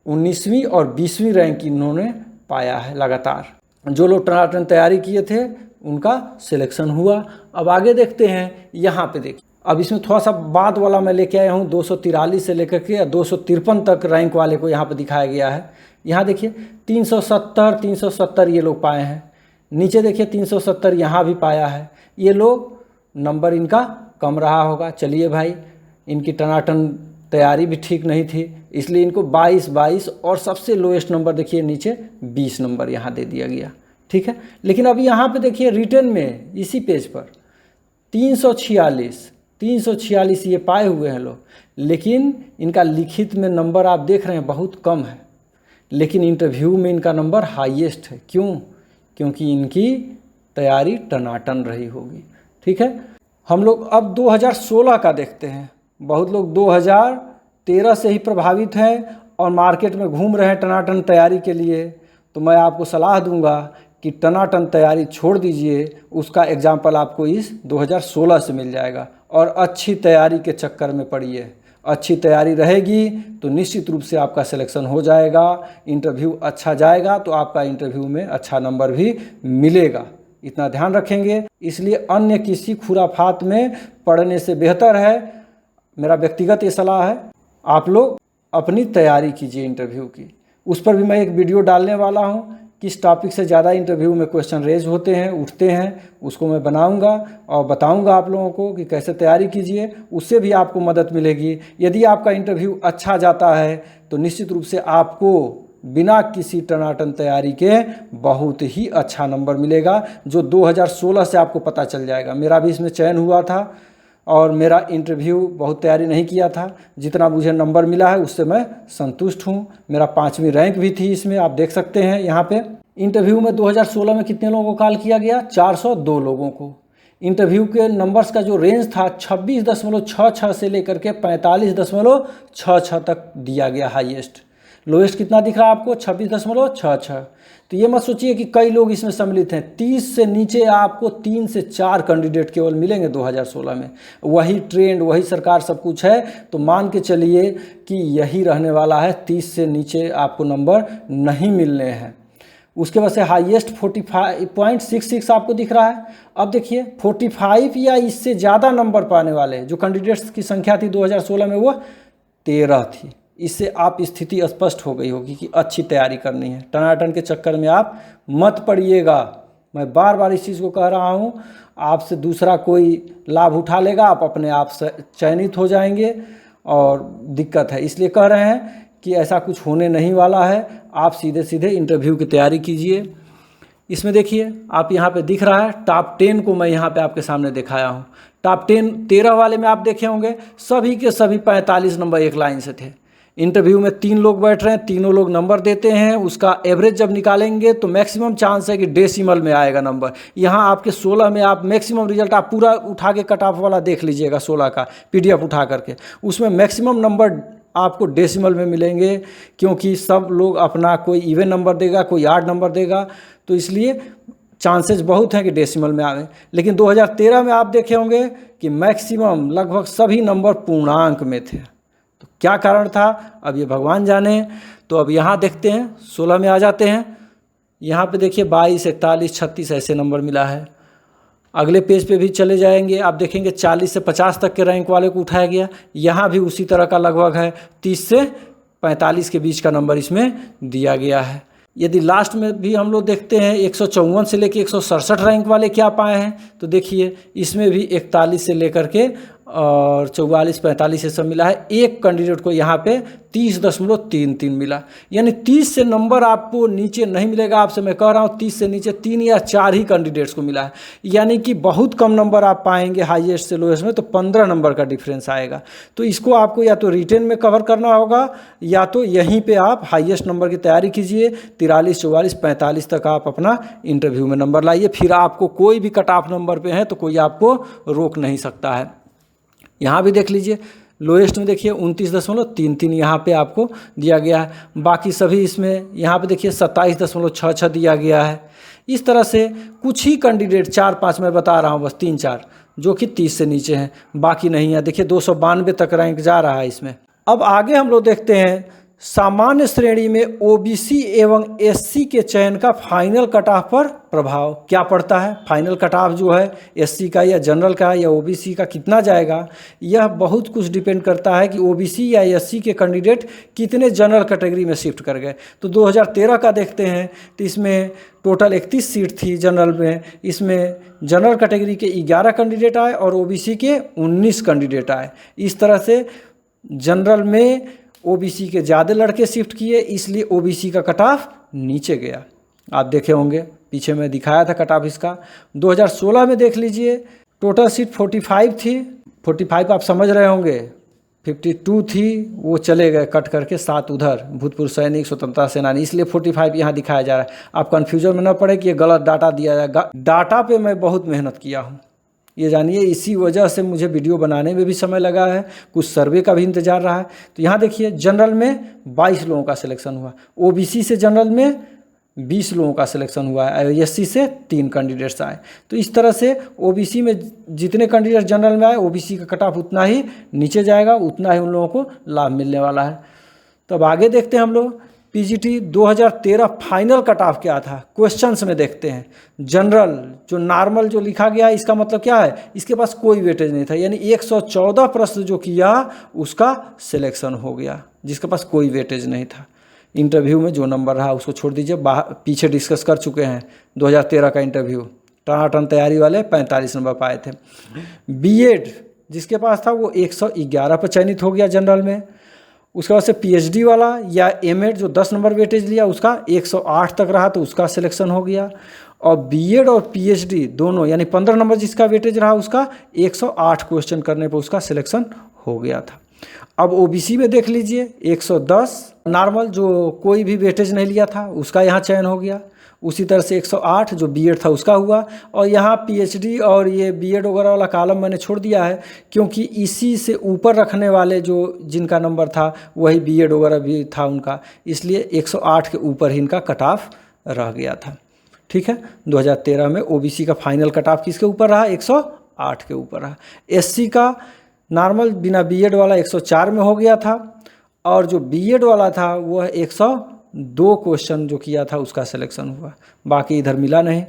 19वीं और 20वीं रैंक इन्होंने पाया है लगातार। जो लोग टनाटन तैयारी किए थे उनका सिलेक्शन हुआ। अब आगे देखते हैं, यहाँ पे देखिए, अब इसमें थोड़ा सा बाद वाला मैं लेके आया हूँ, 243 से लेकर के 253 तक रैंक वाले को यहाँ पे दिखाया गया है। यहाँ देखिए 370 ये लोग पाए हैं। नीचे देखिए 370 यहाँ भी पाया है। ये लोग नंबर इनका कम रहा होगा। चलिए भाई, इनकी टनाटन तैयारी भी ठीक नहीं थी, इसलिए इनको 22 और सबसे लोएस्ट नंबर देखिए नीचे 20 नंबर यहाँ दे दिया गया। ठीक है, लेकिन अभी यहाँ पे देखिए रिटन में इसी पेज पर 346 ये पाए हुए हैं लोग, लेकिन इनका लिखित में नंबर आप देख रहे हैं बहुत कम है, लेकिन इंटरव्यू में इनका नंबर हाईएस्ट है। क्यों? क्योंकि इनकी तैयारी टनाटन रही होगी। ठीक है, हम लोग अब 2016 का देखते हैं। बहुत लोग 2013 से ही प्रभावित हैं और मार्केट में घूम रहे हैं टनाटन तैयारी के लिए, तो मैं आपको सलाह दूंगा कि टनाटन तैयारी छोड़ दीजिए। उसका एग्जाम्पल आपको इस 2016 से मिल जाएगा, और अच्छी तैयारी के चक्कर में पड़िए। अच्छी तैयारी रहेगी तो निश्चित रूप से आपका सिलेक्शन हो जाएगा, इंटरव्यू अच्छा जाएगा तो आपका इंटरव्यू में अच्छा नंबर भी मिलेगा। इतना ध्यान रखेंगे। इसलिए अन्य किसी खुराफात में पढ़ने से बेहतर है, मेरा व्यक्तिगत ये सलाह है, आप लोग अपनी तैयारी कीजिए इंटरव्यू की। उस पर भी मैं एक वीडियो डालने वाला हूँ, किस टॉपिक से ज़्यादा इंटरव्यू में क्वेश्चन रेज होते हैं, उठते हैं, उसको मैं बनाऊंगा और बताऊंगा आप लोगों को कि कैसे तैयारी कीजिए। उससे भी आपको मदद मिलेगी। यदि आपका इंटरव्यू अच्छा जाता है तो निश्चित रूप से आपको बिना किसी टनाटन तैयारी के बहुत ही अच्छा नंबर मिलेगा, जो 2016 से आपको पता चल जाएगा। मेरा भी इसमें चयन हुआ था और मेरा इंटरव्यू बहुत तैयारी नहीं किया था। जितना मुझे नंबर मिला है उससे मैं संतुष्ट हूँ। मेरा 5वीं रैंक भी थी इसमें, आप देख सकते हैं यहाँ पे। इंटरव्यू में 2016 में कितने लोगों को कॉल किया गया? 402 लोगों को। इंटरव्यू के नंबर्स का जो रेंज था 26.66 से लेकर के 45.66 तक दिया गया हाईएस्ट। लोएस्ट कितना दिख रहा है आपको? 26.66। तो ये मत सोचिए कि कई लोग इसमें सम्मिलित हैं। 30 से नीचे आपको 3 से 4 कैंडिडेट केवल मिलेंगे 2016 में। वही ट्रेंड, वही सरकार, सब कुछ है। तो मान के चलिए कि यही रहने वाला है, 30 से नीचे आपको नंबर नहीं मिलने हैं। उसके बाद से हाईएस्ट 45.66 आपको दिख रहा है। अब देखिए 45 या इससे ज़्यादा नंबर पाने वाले जो कैंडिडेट्स की संख्या थी 2016 में, वो 13 थी। इससे आप स्थिति स्पष्ट हो गई होगी कि अच्छी तैयारी करनी है। टनाटन के चक्कर में आप मत पड़िएगा। मैं बार बार इस चीज़ को कह रहा हूँ। आपसे दूसरा कोई लाभ उठा लेगा, आप अपने आप से चयनित हो जाएंगे और दिक्कत है। इसलिए कह रहे हैं कि ऐसा कुछ होने नहीं वाला है। आप सीधे सीधे इंटरव्यू की तैयारी कीजिए। इसमें देखिए आप यहाँ पे दिख रहा है टॉप 10 को मैं यहाँ पे आपके सामने दिखाया हूँ। टॉप 10 13 वाले में आप देखे होंगे, सभी के सभी 45 नंबर एक लाइन से थे। इंटरव्यू में 3 लोग बैठ रहे हैं, तीनों लोग नंबर देते हैं। उसका एवरेज जब निकालेंगे तो मैक्सिमम चांस है कि डेसिमल में आएगा नंबर। यहाँ आपके 16 में आप मैक्सिमम रिजल्ट आप पूरा उठा के कट ऑफ वाला देख लीजिएगा, 16 का PDF उठा करके, उसमें मैक्सिमम नंबर आपको डेसिमल में मिलेंगे। क्योंकि सब लोग अपना कोई इवन नंबर देगा, कोई ऑड नंबर देगा, तो इसलिए चांसेस बहुत हैं कि डेसिमल में आवे। लेकिन 2013 में आप देखे होंगे कि मैक्सिमम लगभग सभी नंबर पूर्णांक में थे। तो क्या कारण था, अब ये भगवान जाने। तो अब यहाँ देखते हैं, 16 में आ जाते हैं। यहाँ पे देखिए 22, 41, 36 ऐसे नंबर मिला है। अगले पेज पे भी चले जाएंगे, आप देखेंगे 40 से 50 तक के रैंक वाले को उठाया गया। यहाँ भी उसी तरह का लगभग है, 30 से 45 के बीच का नंबर इसमें दिया गया है। यदि लास्ट में भी हम लोग देखते हैं 154 से लेकर 167 रैंक वाले क्या पाए हैं, तो देखिए इसमें भी 41 से लेकर के और 44, 45 ये सब मिला है। एक कैंडिडेट को यहाँ पे 30.33 मिला। यानी 30 से नंबर आपको नीचे नहीं मिलेगा। आपसे मैं कह रहा हूँ 30 से नीचे 3 या 4 ही कैंडिडेट्स को मिला है। यानी कि बहुत कम नंबर आप पाएंगे हाईएस्ट से लोएस्ट में, तो 15 नंबर का डिफरेंस आएगा। तो इसको आपको या तो रिटेन में कवर करना होगा या तो यहीं पर आप हाईएस्ट नंबर की तैयारी कीजिए। 43, 44, 45 तक आप अपना इंटरव्यू में नंबर लाइए। फिर आपको कोई भी कट ऑफ नंबर पे है तो कोई आपको रोक नहीं सकता है। यहाँ भी देख लीजिए, लोएस्ट में देखिए 29.33 यहाँ पे आपको दिया गया है। बाकी सभी इसमें यहाँ पे देखिए 27.66 दिया गया है। इस तरह से कुछ ही कैंडिडेट 4-5 मैं बता रहा हूँ, बस 3-4 जो कि 30 से नीचे हैं, बाकी नहीं है। देखिए 292 तक रैंक जा रहा है इसमें। अब आगे हम लोग देखते हैं सामान्य श्रेणी में OBC एवं SC के चयन का फाइनल कट ऑफ पर प्रभाव क्या पड़ता है। फाइनल कट ऑफ जो है SC का या जनरल का या OBC का कितना जाएगा, यह बहुत कुछ डिपेंड करता है कि OBC या SC के कैंडिडेट कितने जनरल कैटेगरी में शिफ्ट कर गए। तो 2013 का देखते हैं तो इसमें टोटल 31 सीट थी जनरल में। इसमें जनरल कैटेगरी के 11 कैंडिडेट आए और OBC के 19 कैंडिडेट आए। इस तरह से जनरल में OBC के ज़्यादा लड़के शिफ्ट किए, इसलिए OBC का कट ऑफ नीचे गया। आप देखे होंगे पीछे में दिखाया था कट ऑफ इसका। 2016 में देख लीजिए टोटल सीट 45 थी। 45 आप समझ रहे होंगे, 52 थी, वो चले गए कट करके 7 उधर भूतपूर्व सैनिक, स्वतंत्रता सेनानी, इसलिए 45 यहाँ दिखाया जा रहा है। आप कन्फ्यूजन में न पड़े कि ये गलत डाटा दिया जाएगा। डाटा पे मैं बहुत मेहनत किया हूँ, ये जानिए। इसी वजह से मुझे वीडियो बनाने में भी समय लगा है, कुछ सर्वे का भी इंतजार रहा है। तो यहाँ देखिए जनरल में 22 लोगों का सिलेक्शन हुआ, OBC से जनरल में 20 लोगों का सिलेक्शन हुआ है, SC से 3 कैंडिडेट्स आए। तो इस तरह से OBC में जितने कैंडिडेट जनरल में आए, OBC का कट ऑफ उतना ही नीचे जाएगा, उतना ही उन लोगों को लाभ मिलने वाला है। तो अब आगे देखते हैं हम लोग PGT 2013 फाइनल कट ऑफ क्या था। क्वेश्चंस में देखते हैं जनरल जो नॉर्मल जो लिखा गया है, इसका मतलब क्या है, इसके पास कोई वेटेज नहीं था। यानी 114 प्रश्न जो किया उसका सिलेक्शन हो गया, जिसके पास कोई वेटेज नहीं था। इंटरव्यू में जो नंबर रहा उसको छोड़ दीजिए, पीछे डिस्कस कर चुके हैं। 2013 का इंटरव्यू टनाटन तैयारी वाले 45 नंबर पाए थे। B.Ed जिसके पास था वो 111 पर चयनित हो गया जनरल में। उसके बाद से PhD वाला या M.Ed जो 10 नंबर वेटेज लिया उसका 108 तक रहा, तो उसका सिलेक्शन हो गया। और बीएड और पीएचडी दोनों यानी 15 नंबर जिसका वेटेज रहा उसका 108 क्वेश्चन करने पर उसका सिलेक्शन हो गया था। अब ओबीसी में देख लीजिए 110 नॉर्मल जो कोई भी वेटेज नहीं लिया था उसका यहाँ चयन हो गया। उसी तरह से 108 जो बीएड था उसका हुआ। और यहाँ पीएचडी और ये बीएड वगैरह वाला कॉलम मैंने छोड़ दिया है क्योंकि इसी से ऊपर रखने वाले जो जिनका नंबर था वही बीएड वगैरह भी था उनका, इसलिए 108 के ऊपर ही इनका कट ऑफ रह गया था। ठीक है, 2013 में ओबीसी का फाइनल कट ऑफ किसके ऊपर रहा? 108 के ऊपर रहा। एससी का नॉर्मल बिना बीएड वाला 104 में हो गया था और जो बीएड वाला था वह 102 क्वेश्चन जो किया था उसका सिलेक्शन हुआ, बाकी इधर मिला नहीं।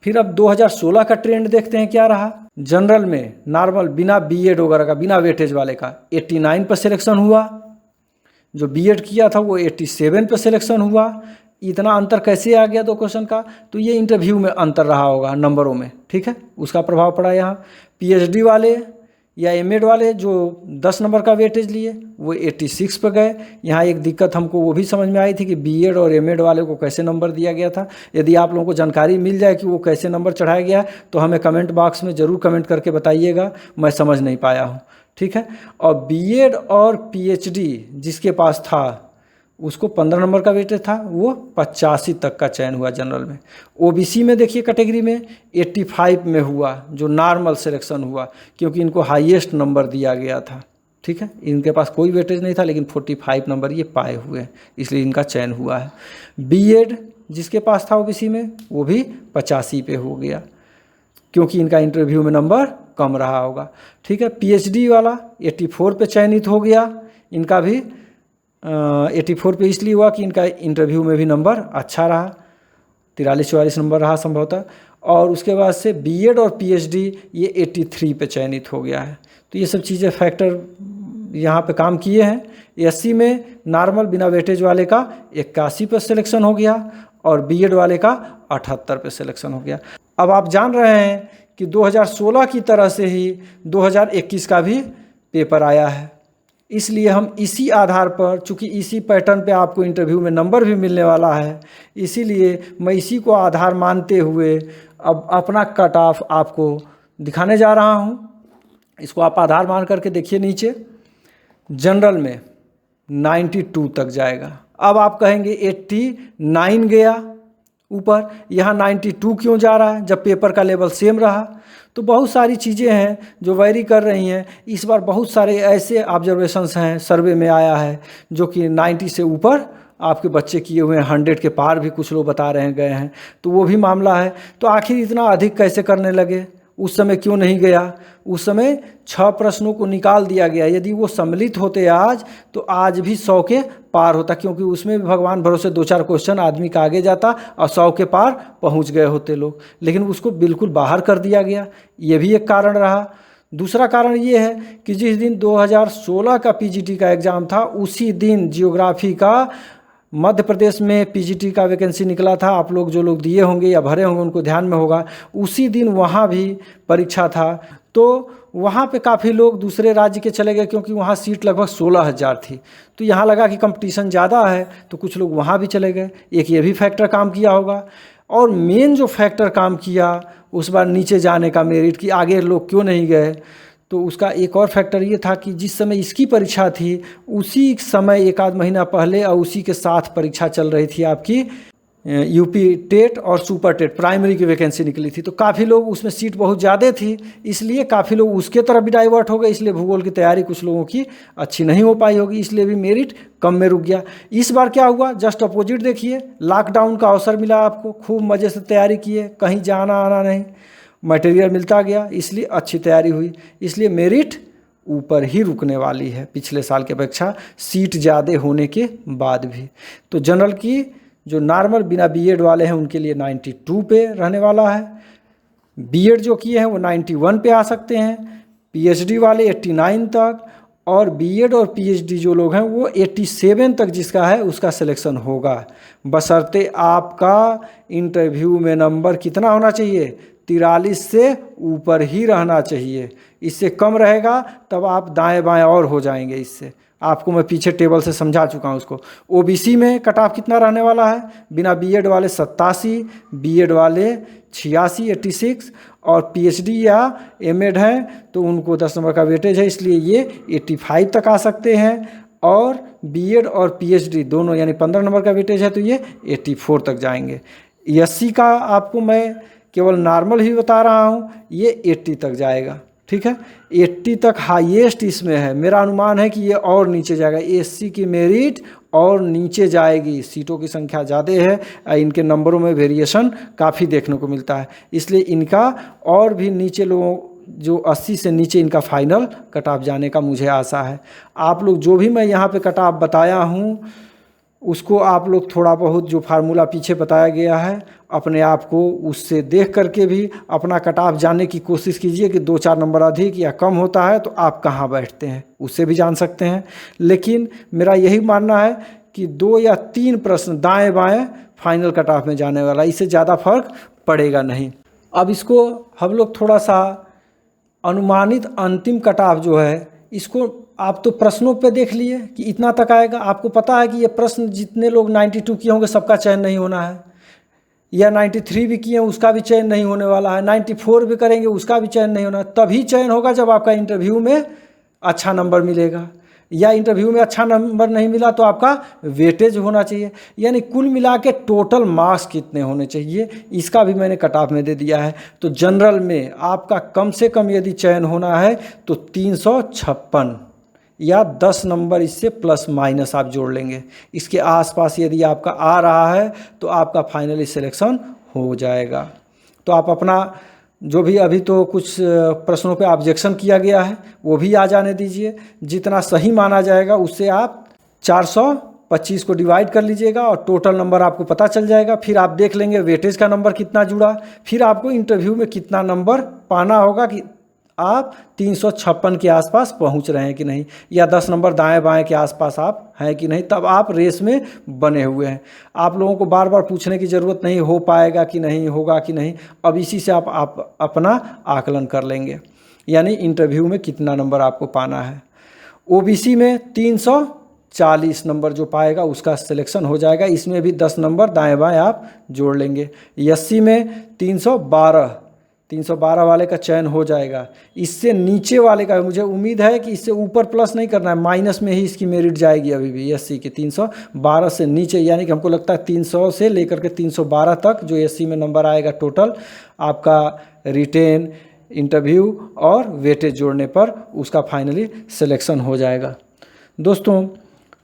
फिर अब 2016 का ट्रेंड देखते हैं क्या रहा। जनरल में नॉर्मल बिना बीएड वगैरह का बिना वेटेज वाले का 89 पर सिलेक्शन हुआ, जो बीएड किया था वो 87 पर सिलेक्शन हुआ। इतना अंतर कैसे आ गया 2 क्वेश्चन का? तो ये इंटरव्यू में अंतर रहा होगा नंबरों में, ठीक है, उसका प्रभाव पड़ा यहाँ। पीएचडी वाले या एमएड वाले जो 10 नंबर का वेटेज लिए वो 86 पर गए। यहाँ एक दिक्कत हमको वो भी समझ में आई थी कि बीएड और एमएड वाले को कैसे नंबर दिया गया था। यदि आप लोगों को जानकारी मिल जाए कि वो कैसे नंबर चढ़ाया गया तो हमें कमेंट बॉक्स में ज़रूर कमेंट करके बताइएगा, मैं समझ नहीं पाया हूँ। ठीक है, और बीएड और पीएचडी जिसके पास था उसको 15 नंबर का वेटेज था, वो 85 तक का चयन हुआ जनरल में। ओबीसी में देखिए कैटेगरी में 85 में हुआ जो नॉर्मल सिलेक्शन हुआ क्योंकि इनको हाईएस्ट नंबर दिया गया था। ठीक है, इनके पास कोई वेटेज नहीं था लेकिन 45 नंबर ये पाए हुए हैं, इसलिए इनका चयन हुआ है। बीएड जिसके पास था ओबीसी में वो भी 85 पे हो गया क्योंकि इनका इंटरव्यू में नंबर कम रहा होगा। ठीक है, पीएचडी वाला 84 पे चयनित हो गया, इनका भी 84 पे इसलिए हुआ कि इनका इंटरव्यू में भी नंबर अच्छा रहा, 43-44 नंबर रहा संभवतः। और उसके बाद से बीएड और पीएचडी ये 83 पे चयनित हो गया है। तो ये सब चीज़ें फैक्टर यहाँ पे काम किए हैं। एससी में नॉर्मल बिना वेटेज वाले का 81 पे सिलेक्शन हो गया और बीएड वाले का 78 पे सिलेक्शन हो गया। अब आप जान रहे हैं कि 2016 की तरह से ही 2021 का भी पेपर आया है, इसलिए हम इसी आधार पर, चूँकि इसी पैटर्न पे आपको इंटरव्यू में नंबर भी मिलने वाला है, इसीलिए मैं इसी को आधार मानते हुए अब अपना कट ऑफ आपको दिखाने जा रहा हूँ। इसको आप आधार मान करके देखिए नीचे, जनरल में 92 तक जाएगा। अब आप कहेंगे 89 गया ऊपर, यहाँ 92 क्यों जा रहा है जब पेपर का लेवल सेम रहा? तो बहुत सारी चीज़ें हैं जो वैरी कर रही हैं। इस बार बहुत सारे ऐसे ऑब्जर्वेशंस हैं, सर्वे में आया है जो कि 90 से ऊपर आपके बच्चे किए हुए हैं, 100 के पार भी कुछ लोग बता रहे हैं गए हैं, तो वो भी मामला है। तो आखिर इतना अधिक कैसे करने लगे? उस समय क्यों नहीं गया? उस समय 6 प्रश्नों को निकाल दिया गया। यदि वो सम्मिलित होते आज तो आज भी 100 के पार होता, क्योंकि उसमें भी भगवान भरोसे 2-4 क्वेश्चन आदमी का आगे जाता और 100 के पार पहुंच गए होते लोग, लेकिन उसको बिल्कुल बाहर कर दिया गया। ये भी एक कारण रहा। दूसरा कारण ये है कि जिस दिन 2016 का पीजीटी का एग्ज़ाम था उसी दिन जियोग्राफी का मध्य प्रदेश में पीजीटी का वैकेंसी निकला था। आप लोग जो लोग दिए होंगे या भरे होंगे उनको ध्यान में होगा, उसी दिन वहाँ भी परीक्षा था। तो वहाँ पे काफ़ी लोग दूसरे राज्य के चले गए क्योंकि वहाँ सीट लगभग 16,000 थी। तो यहाँ लगा कि कंपटीशन ज़्यादा है तो कुछ लोग वहाँ भी चले गए। एक ये भी फैक्टर काम किया होगा। और मेन जो फैक्टर काम किया उस बार नीचे जाने का मेरिट कि आगे लोग क्यों नहीं गए, तो उसका एक और फैक्टर ये था कि जिस समय इसकी परीक्षा थी उसी समय 1 आध महीना पहले और उसी के साथ परीक्षा चल रही थी आपकी यूपी टेट और सुपर टेट प्राइमरी की वैकेंसी निकली थी। तो काफ़ी लोग उसमें सीट बहुत ज़्यादा थी, इसलिए काफ़ी लोग उसके तरफ भी डाइवर्ट हो गए, इसलिए भूगोल की तैयारी कुछ लोगों की अच्छी नहीं हो पाई होगी, इसलिए भी मेरिट कम में रुक गया। इस बार क्या हुआ? जस्ट अपोजिट देखिए, लॉकडाउन का अवसर मिला आपको, खूब मज़े से तैयारी किए, कहीं जाना आना नहीं, मटेरियल मिलता गया, इसलिए अच्छी तैयारी हुई, इसलिए मेरिट ऊपर ही रुकने वाली है पिछले साल की अपेक्षा सीट ज़्यादा होने के बाद भी। तो जनरल की जो नॉर्मल बिना बीएड वाले हैं उनके लिए 92 पे रहने वाला है, बीएड जो किए हैं वो 91 पे आ सकते हैं, पीएचडी वाले 89 तक, और बीएड और पीएचडी जो लोग हैं वो 87 तक जिसका है उसका सिलेक्शन होगा, बशर्ते आपका इंटरव्यू में नंबर कितना होना चाहिए? 43 से ऊपर ही रहना चाहिए। इससे कम रहेगा तब आप दाएं बाएं और हो जाएंगे इससे, आपको मैं पीछे टेबल से समझा चुका हूँ उसको। ओबीसी में कट ऑफ कितना रहने वाला है, बिना बीएड वाले 87, बीएड वाले 86 86, और पीएचडी या एमएड हैं तो उनको 10 नंबर का वेटेज है, इसलिए ये 85 तक आ सकते हैं। और बीएड और पीएचडी दोनों यानी 15 नंबर का वेटेज है तो ये 84 तक जाएंगे। एससी का आपको मैं केवल नॉर्मल ही बता रहा हूँ, ये 80 तक जाएगा, ठीक है। 80 तक हाईएस्ट इसमें है, मेरा अनुमान है कि ये और नीचे जाएगा। एससी की मेरिट और नीचे जाएगी, सीटों की संख्या ज़्यादा है, इनके नंबरों में वेरिएशन काफ़ी देखने को मिलता है, इसलिए इनका और भी नीचे लोगों जो 80 से नीचे इनका फाइनल कट ऑफ जाने का मुझे आशा है। आप लोग जो भी मैं यहाँ पे कट ऑफ बताया हूँ उसको आप लोग थोड़ा बहुत जो फार्मूला पीछे बताया गया है अपने आप को उससे देख करके भी अपना कट ऑफ जानने की कोशिश कीजिए कि 2-4 नंबर अधिक या कम होता है तो आप कहाँ बैठते हैं, उससे भी जान सकते हैं। लेकिन मेरा यही मानना है कि 2 या 3 प्रश्न दाएं बाएं फाइनल कट ऑफ में जाने वाला, इससे ज़्यादा फर्क पड़ेगा नहीं। अब इसको हम लोग थोड़ा सा अनुमानित अंतिम कट ऑफ जो है इसको आप तो प्रश्नों पे देख लिए कि इतना तक आएगा। आपको पता है कि ये प्रश्न जितने लोग 92 किए होंगे सबका चयन नहीं होना है, या 93 भी किए उसका भी चयन नहीं होने वाला है, 94 भी करेंगे उसका भी चयन नहीं होना है। तभी चयन होगा जब आपका इंटरव्यू में अच्छा नंबर मिलेगा, या इंटरव्यू में अच्छा नंबर नहीं मिला तो आपका वेटेज होना चाहिए, यानी कुल मिला के टोटल मार्क्स कितने होने चाहिए इसका भी मैंने कट ऑफ में दे दिया है। तो जनरल में आपका कम से कम यदि चयन होना है तो 356 या 10 नंबर इससे प्लस माइनस आप जोड़ लेंगे, इसके आसपास यदि आपका आ रहा है तो आपका फाइनली सिलेक्शन हो जाएगा। तो आप अपना जो भी अभी तो कुछ प्रश्नों पे ऑब्जेक्शन किया गया है वो भी आ जाने दीजिए, जितना सही माना जाएगा उससे आप 425 को डिवाइड कर लीजिएगा और टोटल नंबर आपको पता चल जाएगा। फिर आप देख लेंगे वेटेज का नंबर कितना जुड़ा, फिर आपको इंटरव्यू में कितना नंबर पाना होगा कि आप 356 के आसपास पहुंच रहे हैं कि नहीं, या 10 नंबर दाएं बाएं के आसपास आप हैं कि नहीं, तब आप रेस में बने हुए हैं। आप लोगों को बार बार पूछने की ज़रूरत नहीं, हो पाएगा कि नहीं, होगा कि नहीं, अब इसी से आप अपना आकलन कर लेंगे, यानी इंटरव्यू में कितना नंबर आपको पाना है। ओबीसी में 340 नंबर जो पाएगा उसका सिलेक्शन हो जाएगा, इसमें भी 10 नंबर दाएँ बाएँ आप जोड़ लेंगे। एससी में 312 वाले का चयन हो जाएगा। इससे नीचे वाले का मुझे उम्मीद है कि इससे ऊपर प्लस नहीं करना है, माइनस में ही इसकी मेरिट जाएगी अभी भी एससी की 312 से नीचे, यानी कि हमको लगता है 300 से लेकर के 312 तक जो एससी में नंबर आएगा टोटल आपका रिटेन, इंटरव्यू और वेटेज जोड़ने पर उसका फाइनली सिलेक्शन हो जाएगा। दोस्तों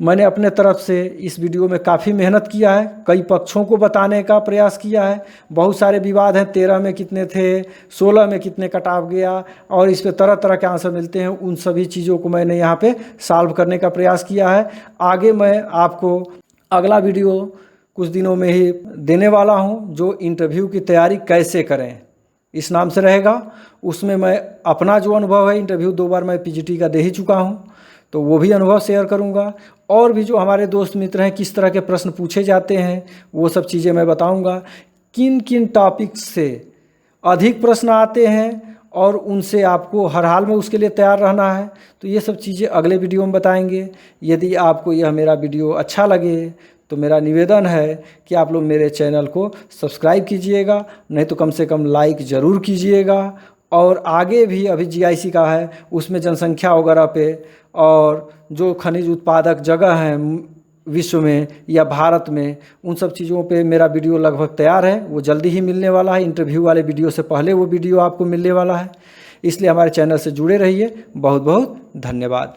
मैंने अपने तरफ से इस वीडियो में काफ़ी मेहनत किया है, कई पक्षों को बताने का प्रयास किया है। बहुत सारे विवाद हैं, 13 में कितने थे, 16 में कितने कट ऑफ गया, और इस पे तरह तरह के आंसर मिलते हैं। उन सभी चीज़ों को मैंने यहाँ पे सॉल्व करने का प्रयास किया है। आगे मैं आपको अगला वीडियो कुछ दिनों में ही देने वाला हूँ जो इंटरव्यू की तैयारी कैसे करें इस नाम से रहेगा। उसमें मैं अपना जो अनुभव है, इंटरव्यू 2 बार मैं पीजीटी का दे ही चुका हूँ, तो वो भी अनुभव शेयर करूंगा, और भी जो हमारे दोस्त मित्र हैं किस तरह के प्रश्न पूछे जाते हैं वो सब चीज़ें मैं बताऊंगा। किन किन टॉपिक्स से अधिक प्रश्न आते हैं और उनसे आपको हर हाल में उसके लिए तैयार रहना है, तो ये सब चीज़ें अगले वीडियो में बताएंगे। यदि आपको यह मेरा वीडियो अच्छा लगे तो मेरा निवेदन है कि आप लोग मेरे चैनल को सब्सक्राइब कीजिएगा, नहीं तो कम से कम लाइक ज़रूर कीजिएगा। और आगे भी अभी जीआईसी का है, उसमें जनसंख्या वगैरह पे और जो खनिज उत्पादक जगह हैं विश्व में या भारत में, उन सब चीज़ों पे मेरा वीडियो लगभग तैयार है, वो जल्दी ही मिलने वाला है। इंटरव्यू वाले वीडियो से पहले वो वीडियो आपको मिलने वाला है, इसलिए हमारे चैनल से जुड़े रहिए। बहुत बहुत धन्यवाद।